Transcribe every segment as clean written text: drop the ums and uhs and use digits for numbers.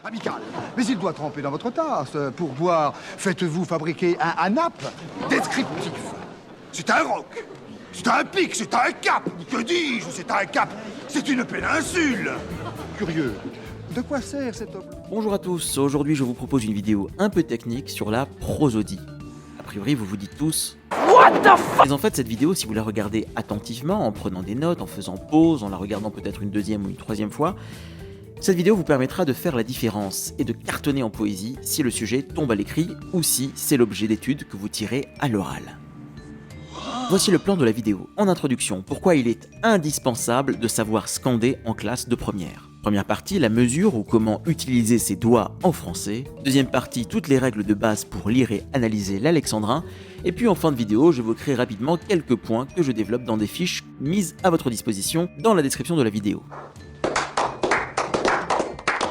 amical. Mais il doit tremper dans votre tasse. Pour boire, faites-vous fabriquer un nappe descriptif. C'est un roc. C'est un pic, c'est un cap. Que dis-je? C'est un cap. C'est une péninsule. Curieux. De quoi sert cet objet? Bonjour à tous, aujourd'hui je vous propose une vidéo un peu technique sur la prosodie. A priori vous vous dites tous What the fuck? Mais en fait cette vidéo, si vous la regardez attentivement, en prenant des notes, en faisant pause, en la regardant peut-être une deuxième ou une troisième fois, cette vidéo vous permettra de faire la différence et de cartonner en poésie si le sujet tombe à l'écrit ou si c'est l'objet d'étude que vous tirez à l'oral. Voici le plan de la vidéo. En introduction, pourquoi il est indispensable de savoir scander en classe de première. Première partie, la mesure ou comment utiliser ses doigts en français. Deuxième partie, toutes les règles de base pour lire et analyser l'alexandrin. Et puis en fin de vidéo, j'évoquerai rapidement quelques points que je développe dans des fiches mises à votre disposition dans la description de la vidéo.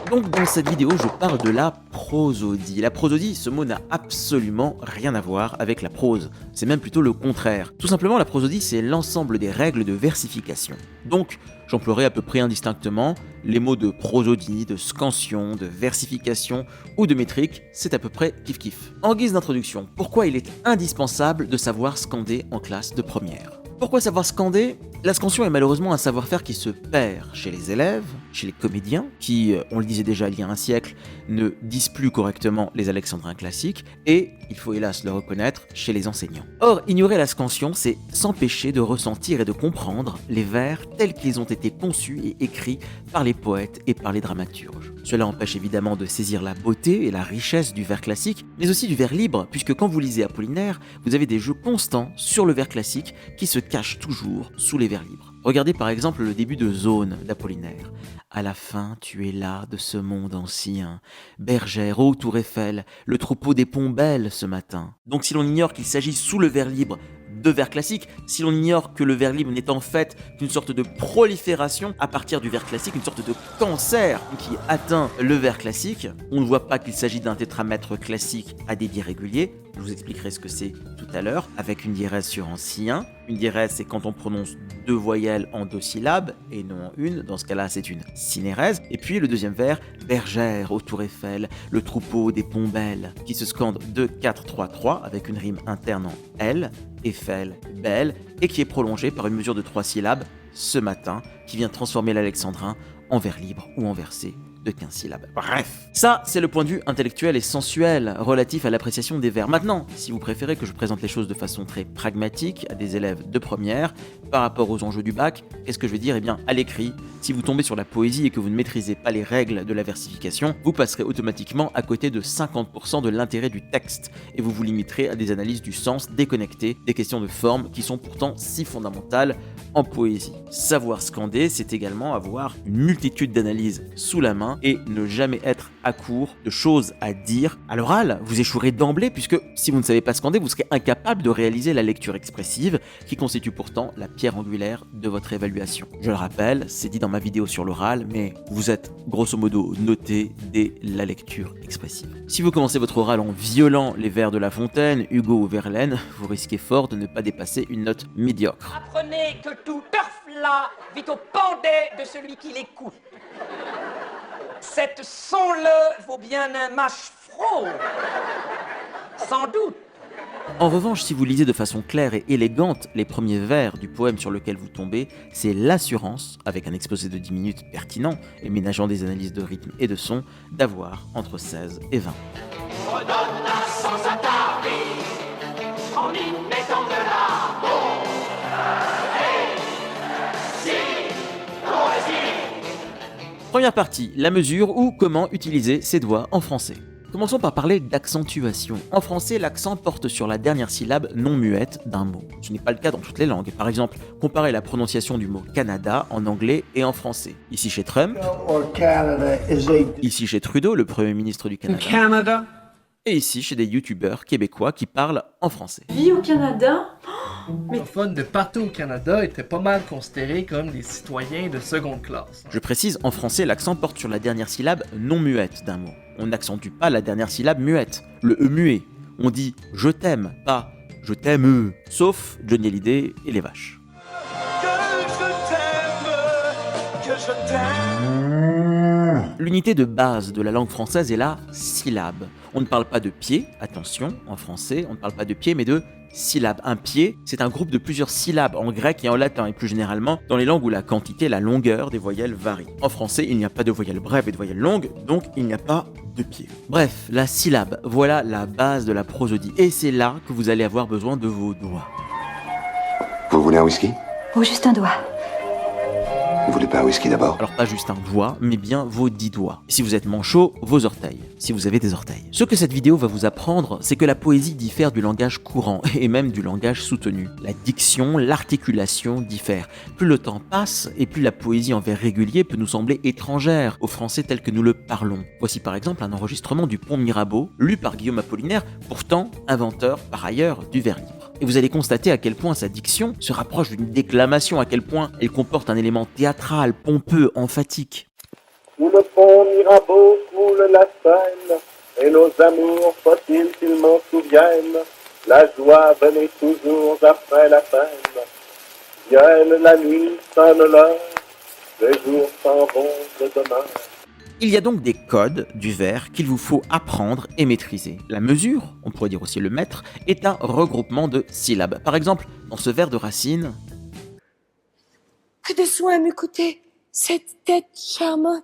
Donc dans cette vidéo, je parle de la prosodie. La prosodie, ce mot n'a absolument rien à voir avec la prose. C'est même plutôt le contraire. Tout simplement, la prosodie, c'est l'ensemble des règles de versification. Donc, j'emploierai à peu près indistinctement les mots de prosodie, de scansion, de versification ou de métrique, c'est à peu près kiff-kiff. En guise d'introduction, pourquoi il est indispensable de savoir scander en classe de première? Pourquoi savoir scander? La scansion est malheureusement un savoir-faire qui se perd chez les élèves, chez les comédiens, qui, on le disait déjà il y a un siècle, ne disent plus correctement les alexandrins classiques, et, il faut hélas le reconnaître, chez les enseignants. Or, ignorer la scansion, c'est s'empêcher de ressentir et de comprendre les vers tels qu'ils ont été conçus et écrits par les poètes et par les dramaturges. Cela empêche évidemment de saisir la beauté et la richesse du vers classique, mais aussi du vers libre, puisque quand vous lisez Apollinaire, vous avez des jeux constants sur le vers classique qui se cachent toujours sous les vers libres. Regardez par exemple le début de Zone d'Apollinaire. À la fin, tu es là de ce monde ancien, bergère, ô tour Eiffel, le troupeau des ponts belles ce matin. Donc si l'on ignore qu'il s'agit sous le vers libre de vers classique, si l'on ignore que le vers libre n'est en fait qu'une sorte de prolifération à partir du vers classique, une sorte de cancer qui atteint le vers classique, on ne voit pas qu'il s'agit d'un tétramètre classique à débit régulier. Je vous expliquerai ce que c'est tout à l'heure, avec une diérèse sur ancien. Une diérèse, c'est quand on prononce deux voyelles en deux syllabes, et non en une. Dans ce cas-là, c'est une synérèse. Et puis le deuxième vers, bergère, au tour Eiffel, le troupeau des ponts belles, qui se scande 2, 4, 3, 3, avec une rime interne en L, Eiffel, belle, et qui est prolongée par une mesure de 3 syllabes, ce matin, qui vient transformer l'alexandrin en vers libre ou en versé de 15 syllabes. Bref, ça c'est le point de vue intellectuel et sensuel relatif à l'appréciation des vers. Maintenant, si vous préférez que je présente les choses de façon très pragmatique à des élèves de première, par rapport aux enjeux du bac, qu'est-ce que je veux dire? Eh bien, à l'écrit, si vous tombez sur la poésie et que vous ne maîtrisez pas les règles de la versification, vous passerez automatiquement à côté de 50% de l'intérêt du texte et vous vous limiterez à des analyses du sens déconnectées des questions de forme qui sont pourtant si fondamentales en poésie. Savoir scander, c'est également avoir une multitude d'analyses sous la main et ne jamais être à court de choses à dire. À l'oral, vous échouerez d'emblée puisque si vous ne savez pas scander, vous serez incapable de réaliser la lecture expressive qui constitue pourtant la pierre angulaire de votre évaluation. Je le rappelle, c'est dit dans ma vidéo sur l'oral, mais vous êtes grosso modo noté dès la lecture expressive. Si vous commencez votre oral en violant les vers de La Fontaine, Hugo ou Verlaine, vous risquez fort de ne pas dépasser une note médiocre. Apprenez que tout turf-là vit au pendet de celui qui l'écoute. Cette son-le vaut bien un mâche-frot. Sans doute. En revanche, si vous lisez de façon claire et élégante les premiers vers du poème sur lequel vous tombez, c'est l'assurance, avec un exposé de 10 minutes pertinent et ménageant des analyses de rythme et de son, d'avoir entre 16 et 20. Redonne un sens à ta vie en y mettant de l'amour. Première partie, la mesure ou comment utiliser ses doigts en français. Commençons par parler d'accentuation. En français, l'accent porte sur la dernière syllabe non muette d'un mot. Ce n'est pas le cas dans toutes les langues. Par exemple, comparez la prononciation du mot Canada en anglais et en français. Ici chez Trump, ici chez Trudeau, le Premier ministre du Canada, et ici chez des youtubeurs québécois qui parlent en français. Vie au Canada? Les francophones de partout au Canada étaient pas mal considérés comme des citoyens de seconde classe. Je précise, en français, l'accent porte sur la dernière syllabe non muette d'un mot. On n'accentue pas la dernière syllabe muette, le E muet. On dit « je t'aime », pas « je t'aime », sauf Johnny Hallyday et les vaches. l'unité de base de la langue française est la syllabe. On ne parle pas de pied, attention, en français, on ne parle pas de pied, mais de syllabe. Un pied, c'est un groupe de plusieurs syllabes en grec et en latin, et plus généralement dans les langues où la quantité et la longueur des voyelles varient. En français, il n'y a pas de voyelles brèves et de voyelles longues, donc il n'y a pas de pied. Bref, la syllabe, voilà la base de la prosodie, et c'est là que vous allez avoir besoin de vos doigts. Vous voulez un whisky? Oh, juste un doigt. Vous voulez pas un whisky d'abord? Alors pas juste un doigt, mais bien vos 10 doigts. Et si vous êtes manchot, vos orteils, si vous avez des orteils. Ce que cette vidéo va vous apprendre, c'est que la poésie diffère du langage courant, et même du langage soutenu. La diction, l'articulation diffèrent. Plus le temps passe, et plus la poésie en vers régulier peut nous sembler étrangère au français tel que nous le parlons. Voici par exemple un enregistrement du Pont Mirabeau, lu par Guillaume Apollinaire, pourtant inventeur par ailleurs du vers libre. Et vous allez constater à quel point sa diction se rapproche d'une déclamation, à quel point elle comporte un élément théâtral, pompeux, emphatique. Sous le pont Mirabeau coule la Seine, et nos amours, faut-il qu'ils m'en souviennent, la joie venait toujours après la peine. Vienne la nuit, sonne l'heure, les jours s'en vont de demain. Il y a donc des codes du vers qu'il vous faut apprendre et maîtriser. La mesure, on pourrait dire aussi le mètre, est un regroupement de syllabes. Par exemple, dans ce vers de Racine... Que de soin m'eût coûté cette tête charmante.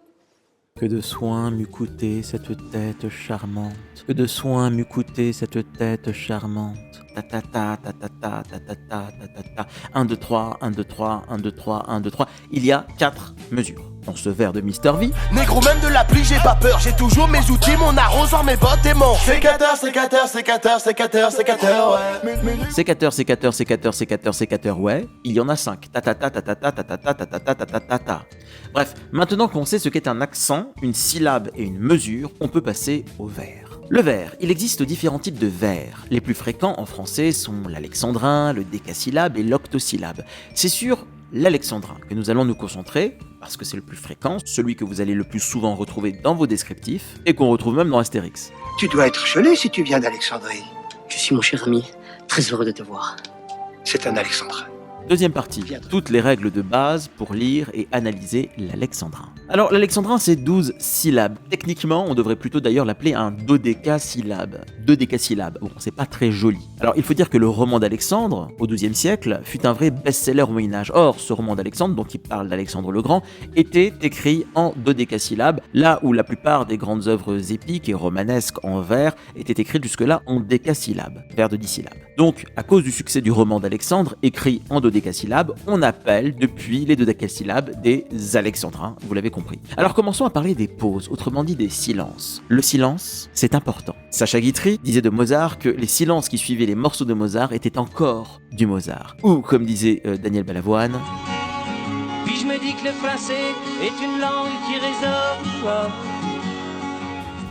Que de soin m'eût coûté cette tête charmante. Que de soin m'eût coûté cette tête charmante. Ta ta ta ta ta ta ta ta ta ta ta. 1, 2, 3, 1, 2, 3, 1, 2, 3, 1, 2, 3. Il y a 4 mesures. Dans ce vers de Mr V. Négro, même de la pluie, j'ai pas peur. J'ai toujours mes outils, mon arrosoir, mes bottes et mon sécateur, sécateur, sécateur, sécateur, sécateur, ouais. Sécateur, sécateur, sécateur, sécateur, sécateur, ouais. Il y en a 5. Ta ta ta ta ta ta ta ta ta ta ta ta ta ta ta ta. Bref, maintenant qu'on sait ce qu'est un accent, une syllabe et une mesure, on peut passer au vers. Le vers, il existe différents types de vers. Les plus fréquents en français sont l'alexandrin, le décasyllabe et l'octosyllabe. C'est sur l'alexandrin que nous allons nous concentrer, parce que c'est le plus fréquent, celui que vous allez le plus souvent retrouver dans vos descriptifs, et qu'on retrouve même dans Astérix. Tu dois être gelé si tu viens d'Alexandrie. Je suis mon cher ami, très heureux de te voir. C'est un alexandrin. Deuxième partie, toutes les règles de base pour lire et analyser l'alexandrin. Alors l'alexandrin c'est 12 syllabes. Techniquement, on devrait plutôt d'ailleurs l'appeler un dodécasyllabe. Dodécasyllabe, bon c'est pas très joli. Alors il faut dire que le roman d'Alexandre, au XIIe siècle, fut un vrai best-seller au Moyen-Âge. Or, ce roman d'Alexandre, donc qui parle d'Alexandre le Grand, était écrit en dodécasyllabe, là où la plupart des grandes œuvres épiques et romanesques en vers étaient écrites jusque-là en décasyllabe, vers de 10 syllabes. Donc, à cause du succès du roman d'Alexandre, écrit en dodécasyllabe, on appelle depuis les dodécasyllabes des alexandrins, vous l'avez compris. Alors commençons à parler des pauses, autrement dit des silences. Le silence, c'est important. Sacha Guitry disait de Mozart que les silences qui suivaient les morceaux de Mozart étaient encore du Mozart. Ou comme disait Daniel Balavoine... Puis je me dis que le français est une langue qui résonne.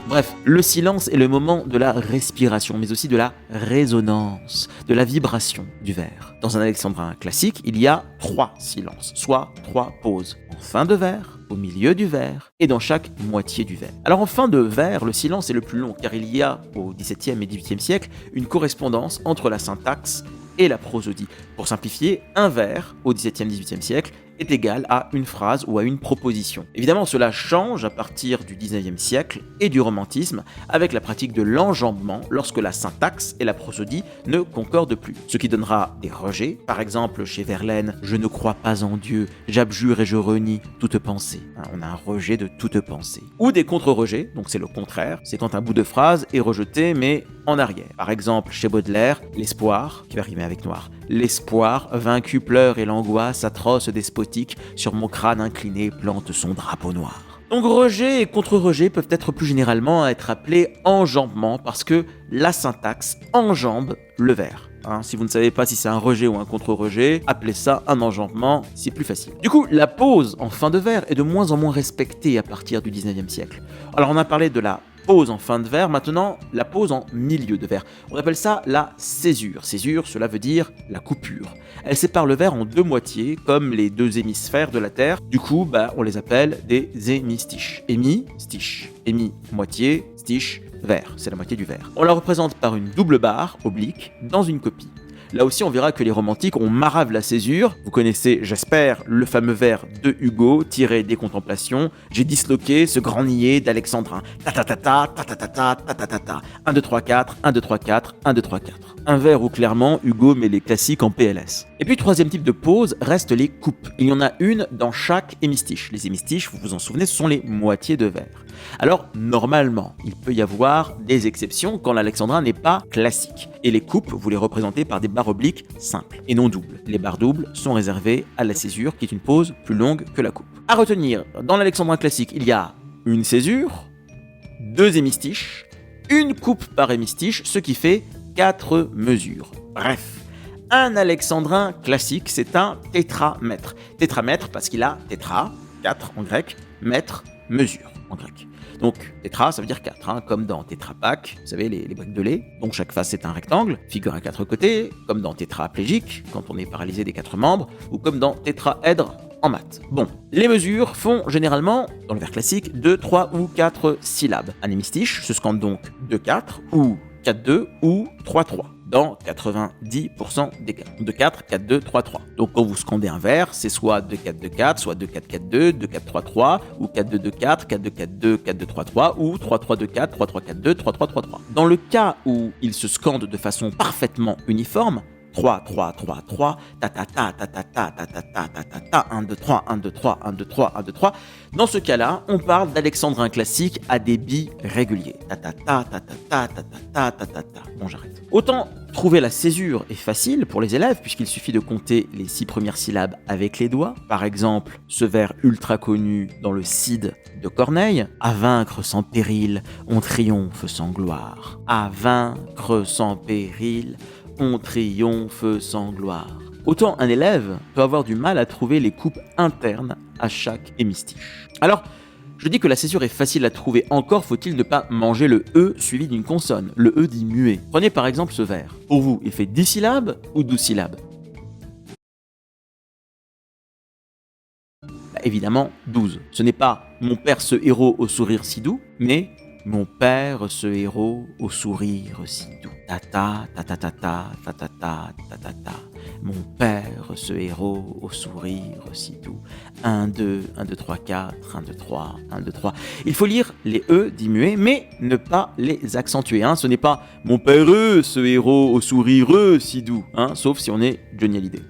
Bref, le silence est le moment de la respiration, mais aussi de la résonance, de la vibration du vers. Dans un alexandrin classique, il y a 3 silences, soit 3 pauses. En fin de vers, au milieu du vers, et dans chaque moitié du vers. Alors en fin de vers, le silence est le plus long, car il y a, au XVIIe et XVIIIe siècle, une correspondance entre la syntaxe et la prosodie. Pour simplifier, un vers, au XVIIe, XVIIIe siècle, est égal à une phrase ou à une proposition. Évidemment, cela change à partir du XIXe siècle et du romantisme, avec la pratique de l'enjambement lorsque la syntaxe et la prosodie ne concordent plus. Ce qui donnera des rejets, par exemple chez Verlaine, « Je ne crois pas en Dieu, j'abjure et je renie toute pensée ». On a un rejet de toute pensée. Ou des contre-rejets, donc c'est le contraire, c'est quand un bout de phrase est rejeté mais en arrière. Par exemple, chez Baudelaire, l'espoir, qui va rimer avec noir, l'espoir, vaincu pleure et l'angoisse atroce despotique, sur mon crâne incliné plante son drapeau noir. Donc rejet et contre-rejet peuvent être plus généralement être appelés enjambement parce que la syntaxe enjambe le vers. Si vous ne savez pas si c'est un rejet ou un contre-rejet, appelez ça un enjambement, c'est plus facile. Du coup, la pause en fin de vers est de moins en moins respectée à partir du 19e siècle. Alors on a parlé de la pause en fin de vers, maintenant la pause en milieu de vers. On appelle ça la césure. Césure, cela veut dire la coupure. Elle sépare le vers en 2 moitiés, comme les 2 hémisphères de la Terre. Du coup, on les appelle des hémistiches. Hémi, stiche. Hémi, moitié, stiche, vers. C'est la moitié du vers. On la représente par une double barre, oblique, dans une copie. Là aussi, on verra que les romantiques ont marave la césure. Vous connaissez, j'espère, le fameux vers de Hugo, tiré des Contemplations. J'ai disloqué ce grand niais d'Alexandrin. Ta ta ta ta ta ta ta ta ta ta ta ta. 1, 2, 3, 4, 1, 2, 3, 4, 1, 2, 3, 4. Un vers où clairement Hugo met les classiques en PLS. Et puis, troisième type de pause, restent les coupes. Il y en a une dans chaque hémistiche. Les hémistiches, vous vous en souvenez, ce sont les moitiés de vers. Alors, normalement, il peut y avoir des exceptions quand l'alexandrin n'est pas classique. Et les coupes, vous les représentez par des barres obliques simples et non doubles. Les barres doubles sont réservées à la césure, qui est une pause plus longue que la coupe. À retenir, dans l'alexandrin classique, il y a une césure, 2 hémistiches, une coupe par hémistiche, ce qui fait 4 mesures. Bref, un alexandrin classique, c'est un tétramètre. Tétramètre parce qu'il a tétra, 4 en grec, mètre, mesure en grec. Donc, tétra, ça veut dire 4, comme dans Tetra Pak, vous savez, les briques de lait. Donc, chaque face, c'est un rectangle, figure à 4 côtés, comme dans tétraplégique, quand on est paralysé des 4 membres, ou comme dans tétraèdre en maths. Bon, les mesures font généralement, dans le vers classique, 2, 3 ou 4 syllabes. Un hémistiche se scande donc 2-4, ou 4-2, ou 3-3. Dans 90% des cas. 2-4, 4-2, 3-3. Donc quand vous scandez un vers, c'est soit 2-4-2-4, soit 2-4-4-2, 2-4-3-3, ou 4-2-2-4, 4-2-4-2, 4-2-3-3, ou 3-3-2-4, 3-3-4-2, 3-3-3-3. Dans le cas où il se scande de façon parfaitement uniforme, 3, 3, 3, 3, ta ta ta ta ta ta ta ta ta ta ta ta, 1, 2, 3, 1, 2, 3, 1, 2, 3, 1, 2, 3. Dans ce cas-là, on parle d'alexandrin classique à débit régulier. Ta ta ta ta ta ta ta ta ta ta ta. Bon, j'arrête. Autant trouver la césure est facile pour les élèves puisqu'il suffit de compter les 6 premières syllabes avec les doigts. Par exemple, ce vers ultra connu dans le Cid de Corneille. À vaincre sans péril, on triomphe sans gloire. À vaincre sans péril, on triomphe sans gloire. Autant un élève peut avoir du mal à trouver les coupes internes à chaque hémistiche. Alors, je dis que la césure est facile à trouver, encore faut-il ne pas manger le E suivi d'une consonne, le E dit muet. Prenez par exemple ce vers. Pour vous, il fait 10 syllabes ou 12 syllabes? Évidemment, 12. Ce n'est pas « mon père ce héros au sourire si doux », mais « mon père ce héros au sourire si doux ». Ta ta ta ta ta ta ta ta ta ta ta ta. Mon père ce héros au sourire si doux. 1, 2, 1, 2, 3, 4, 1, 2, 3, 1, 2, 3. Il faut lire les E diminués, mais ne pas les accentuer. Ce n'est pas « mon père ce héros au sourire si doux », sauf si on est Johnny Hallyday.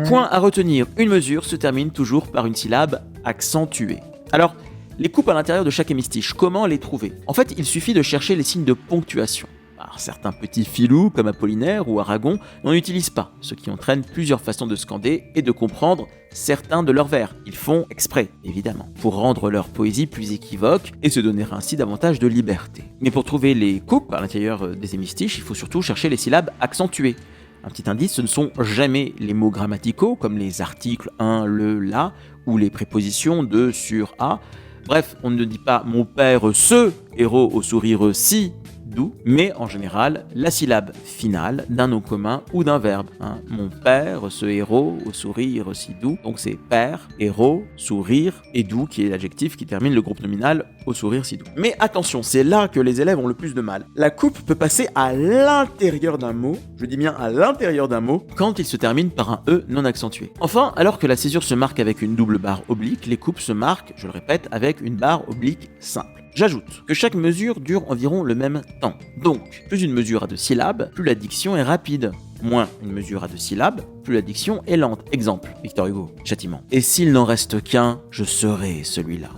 Point à retenir, une mesure se termine toujours par une syllabe accentuée. Alors, les coupes à l'intérieur de chaque hémistiche, comment les trouver? En fait, il suffit de chercher les signes de ponctuation. Alors, certains petits filous, comme Apollinaire ou Aragon, n'en utilisent pas, ce qui entraîne plusieurs façons de scander et de comprendre certains de leurs vers. Ils font exprès, évidemment, pour rendre leur poésie plus équivoque et se donner ainsi davantage de liberté. Mais pour trouver les coupes à l'intérieur des hémistiches, il faut surtout chercher les syllabes accentuées. Un petit indice, ce ne sont jamais les mots grammaticaux, comme les articles un, le, la, ou les prépositions de, sur, à. Bref, on ne dit pas « mon père ce héros au sourire si doux », mais en général, la syllabe finale d'un nom commun ou d'un verbe. Mon père ce héros au sourire si doux. Donc c'est père, héros, sourire et doux qui est l'adjectif qui termine le groupe nominal au sourire si doux. Mais attention, c'est là que les élèves ont le plus de mal. La coupe peut passer à l'intérieur d'un mot, je dis bien à l'intérieur d'un mot, quand il se termine par un E non accentué. Enfin, alors que la césure se marque avec une double barre oblique, les coupes se marquent, je le répète, avec une barre oblique simple. J'ajoute que chaque mesure dure environ le même temps. Donc, plus une mesure a de syllabes, plus la diction est rapide. Moins une mesure a de syllabes, plus la diction est lente. Exemple, Victor Hugo, Châtiment. Et s'il n'en reste qu'un, je serai celui-là.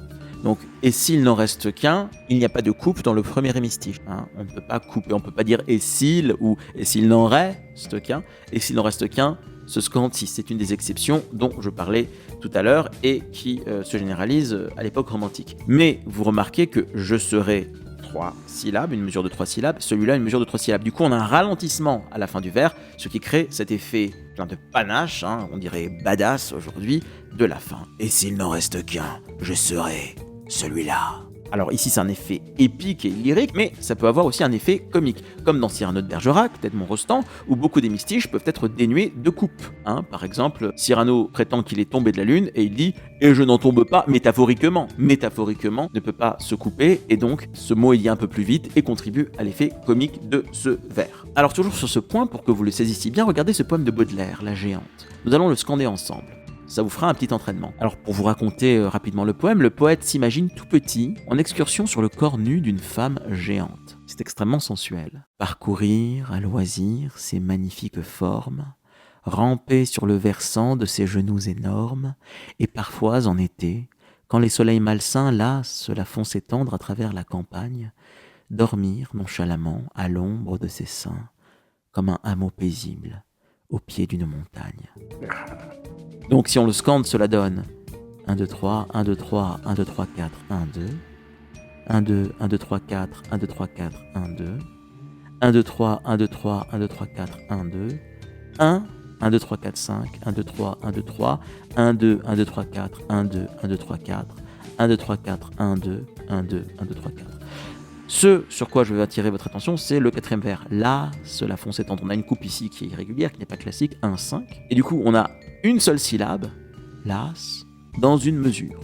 Donc, et s'il n'en reste qu'un, il n'y a pas de coupe dans le premier hémistiche. On ne peut pas couper, on ne peut pas dire et s'il ou et s'il n'en reste qu'un. Et s'il n'en reste qu'un, ce scande si. C'est une des exceptions dont je parlais tout à l'heure et qui se généralise à l'époque romantique. Mais vous remarquez que je serai 3 syllabes, une mesure de 3 syllabes, celui-là une mesure de 3 syllabes. Du coup, on a un ralentissement à la fin du vers, ce qui crée cet effet plein de panache, on dirait badass aujourd'hui, de la fin. Et s'il n'en reste qu'un, je serai celui-là. Alors ici c'est un effet épique et lyrique, mais ça peut avoir aussi un effet comique, comme dans Cyrano de Bergerac, d'Edmond Rostand, où beaucoup d'hémistiches peuvent être dénués de coupe. Par exemple, Cyrano prétend qu'il est tombé de la lune et il dit « et je n'en tombe pas métaphoriquement ». Métaphoriquement ne peut pas se couper, et donc ce mot est dit un peu plus vite et contribue à l'effet comique de ce vers. Alors toujours sur ce point, pour que vous le saisissiez bien, regardez ce poème de Baudelaire, La Géante. Nous allons le scander ensemble. Ça vous fera un petit entraînement. Alors pour vous raconter rapidement le poème, le poète s'imagine tout petit en excursion sur le corps nu d'une femme géante. C'est extrêmement sensuel. Parcourir à loisir ces magnifiques formes, ramper sur le versant de ses genoux énormes, et parfois en été, quand les soleils malsains lassent la font s'étendre à travers la campagne, dormir nonchalamment à l'ombre de ses seins, comme un hameau paisible au pied d'une montagne. Donc si on le scande, cela donne 1, 2, 3, 1, 2, 3, 1, 2, 3, 4, 1, 2, 1, 2, 1, 2, 3, 4, 1, 2, 3, 4, 1, 2, 1, 2, 3, 1, 2, 3, 1, 2, 3, 4, 1, 2, 1, 1, 2, 3, 4, 5, 1, 2, 3, 1, 2, 3, 1, 2, 1, 2, 3, 4, 1, 2, 1, 2, 3, 4, 1, 2, 3, 4, 1, 2, 1, 2, 1, 2, 3, 4. Ce sur quoi je veux attirer votre attention, c'est le quatrième vers. Là, cela font s'étendre. On a une coupe ici qui est irrégulière, qui n'est pas classique, 1, 5. Et du coup, on a une seule syllabe, las, dans une mesure.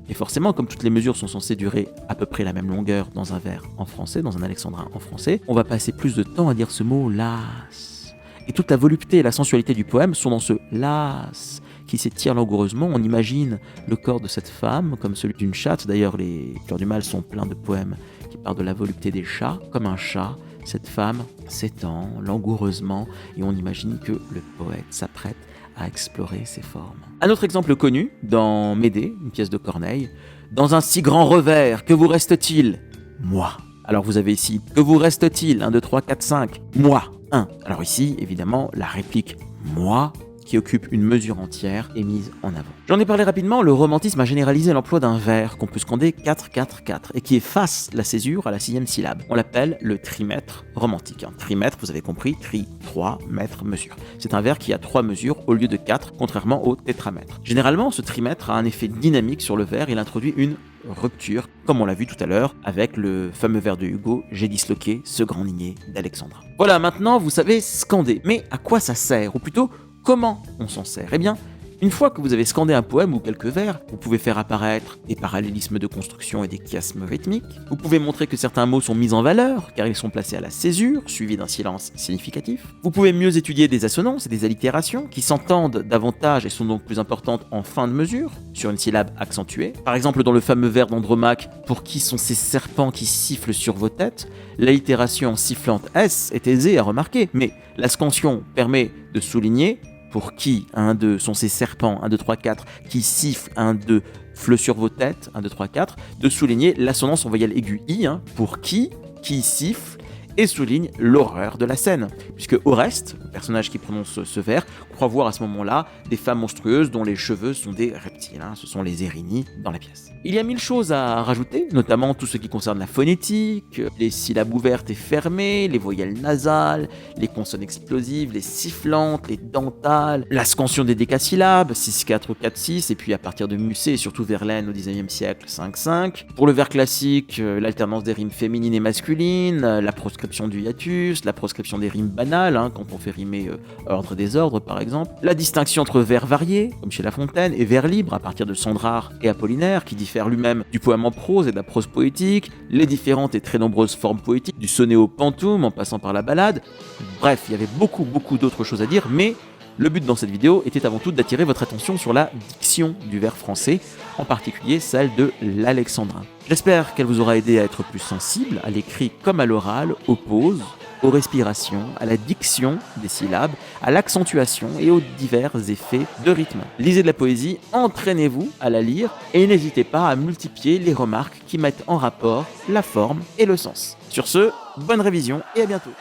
Et forcément, comme toutes les mesures sont censées durer à peu près la même longueur dans un vers en français, dans un alexandrin en français, on va passer plus de temps à dire ce mot las. Et toute la volupté et la sensualité du poème sont dans ce las qui s'étire langoureusement. On imagine le corps de cette femme comme celui d'une chatte. D'ailleurs, les Fleurs du Mal sont pleins de poèmes qui parlent de la volupté des chats. Comme un chat, cette femme s'étend langoureusement et on imagine que le poète s'apprête à explorer ses formes. Un autre exemple connu, dans Médée, une pièce de Corneille, « Dans un si grand revers, que vous reste-t-il ? Moi ». Alors vous avez ici « Que vous reste-t-il ? 1, 2, 3, 4, 5. Moi, 1 ». Alors ici, évidemment, la réplique « moi » qui occupe une mesure entière est mise en avant. J'en ai parlé rapidement, le romantisme a généralisé l'emploi d'un vers qu'on peut scander 4, 4, 4 et qui efface la césure à la 6e syllabe. On l'appelle le trimètre romantique. Trimètre, vous avez compris, tri, 3, mètre, mesure. C'est un vers qui a 3 mesures au lieu de 4, contrairement au tétramètre. Généralement, ce trimètre a un effet dynamique sur le vers, il introduit une rupture, comme on l'a vu tout à l'heure avec le fameux vers de Hugo, j'ai disloqué ce grand niais d'Alexandrin. Voilà, maintenant vous savez scander, mais à quoi ça sert, ou plutôt comment on s'en sert? Eh bien, une fois que vous avez scandé un poème ou quelques vers, vous pouvez faire apparaître des parallélismes de construction et des chiasmes rythmiques. Vous pouvez montrer que certains mots sont mis en valeur, car ils sont placés à la césure, suivis d'un silence significatif. Vous pouvez mieux étudier des assonances et des allitérations, qui s'entendent davantage et sont donc plus importantes en fin de mesure, sur une syllabe accentuée. Par exemple, dans le fameux vers d'Andromaque, « Pour qui sont ces serpents qui sifflent sur vos têtes ?» L'allitération sifflante S est aisée à remarquer, mais la scansion permet de souligner pour qui, 1, 2, sont ces serpents, 1, 2, 3, 4, qui sifflent, 1, 2, fleu sur vos têtes, 1, 2, 3, 4, de souligner l'assonance en voyelle aiguë I, pour qui siffle, et souligne l'horreur de la scène. Puisque Oreste, le personnage qui prononce ce vers, croit voir à ce moment-là des femmes monstrueuses dont les cheveux sont des reptiles, ce sont les Érinies dans la pièce. Il y a 1000 choses à rajouter, notamment tout ce qui concerne la phonétique, les syllabes ouvertes et fermées, les voyelles nasales, les consonnes explosives, les sifflantes, les dentales, la scansion des décasyllabes, 6-4 ou 4-6, et puis à partir de Musset et surtout Verlaine au XIXe siècle, 5-5. Pour le vers classique, l'alternance des rimes féminines et masculines, la proscription du hiatus, la proscription des rimes banales, quand on fait rimer ordre et désordre par exemple, la distinction entre vers variés, comme chez La Fontaine, et vers libres à partir de Sandrard et Apollinaire, qui diffèrent lui-même du poème en prose et de la prose poétique, les différentes et très nombreuses formes poétiques, du sonnet au pantoum en passant par la ballade. Bref, il y avait beaucoup d'autres choses à dire, mais le but dans cette vidéo était avant tout d'attirer votre attention sur la diction du vers français, en particulier celle de l'alexandrin. J'espère qu'elle vous aura aidé à être plus sensible à l'écrit comme à l'oral, aux pauses, aux respirations, à la diction des syllabes, à l'accentuation et aux divers effets de rythme. Lisez de la poésie, entraînez-vous à la lire et n'hésitez pas à multiplier les remarques qui mettent en rapport la forme et le sens. Sur ce, bonne révision et à bientôt.